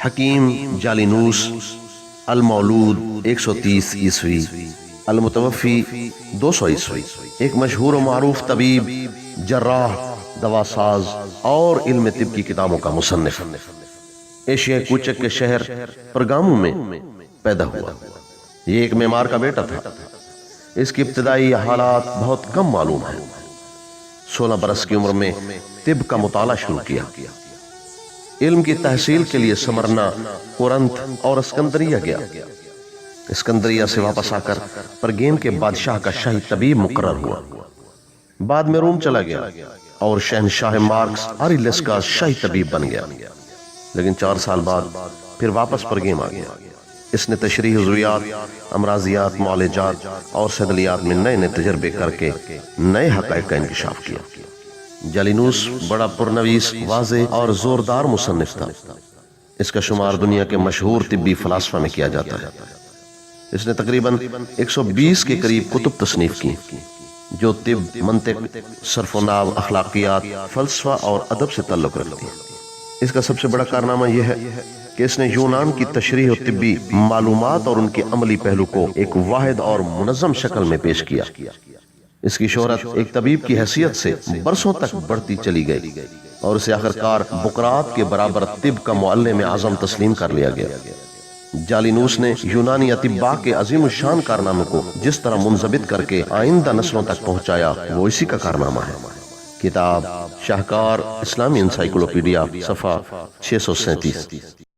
حکیم جالینوس المولود 130 عیسوی المتوفی 200 عیسوی، ایک مشہور و معروف طبیب، جراح، دوا ساز اور علم طب کی کتابوں کا مصنف، ایشیا کوچک کے شہر پرگامو میں پیدا ہوا۔ یہ ایک معمار کا بیٹا تھا۔ اس کی ابتدائی حالات بہت کم معلوم ہیں۔ 16 برس کی عمر میں طب کا مطالعہ شروع کیا۔ علم کی تحصیل کے لیے سمرنا، کورنتھ اور اسکندریہ گیا۔ اسکندریہ سے واپس آ کر پرگیم کے بادشاہ کا شاہی طبیب مقرر ہوا۔ بعد میں روم چلا گیا اور شہنشاہ مارکس آریلس کا شاہی طبیب بن گیا، لیکن 4 سال بعد پھر واپس پرگیم آ گیا۔ اس نے تشریح عضویات، امراضیات، معالجات اور صیدلیات میں نئے نئے تجربے کر کے نئے حقائق کا انکشاف کیا۔ جالینوس بڑا پرنویس، واضح اور زوردار مصنف تھا۔ اس کا شمار دنیا کے مشہور طبی فلاسفہ میں کیا جاتا ہے۔ اس نے تقریباً 120 کے قریب کتب تصنیف کی جو طب، منطق، صرف و نحو، اخلاقیات، فلسفہ اور ادب سے تعلق رکھتی ہیں۔ اس کا سب سے بڑا کارنامہ یہ ہے کہ اس نے یونان کی تشریح و طبی معلومات اور ان کے عملی پہلو کو ایک واحد اور منظم شکل میں پیش کیا۔ اس کی شہرت ایک طبیب کی حیثیت سے برسوں تک بڑھتی چلی گئی اور اسے آخرکار بقراط کے برابر طب کا معلم اعظم تسلیم کر لیا گیا۔ جالینوس نے یونانی اطباء کے عظیم الشان کارنامے کو جس طرح منضبط کر کے آئندہ نسلوں تک پہنچایا، وہ اسی کا کارنامہ ہے۔ کتاب شاہکار اسلامی انسائیکلوپیڈیا، صفحہ 637۔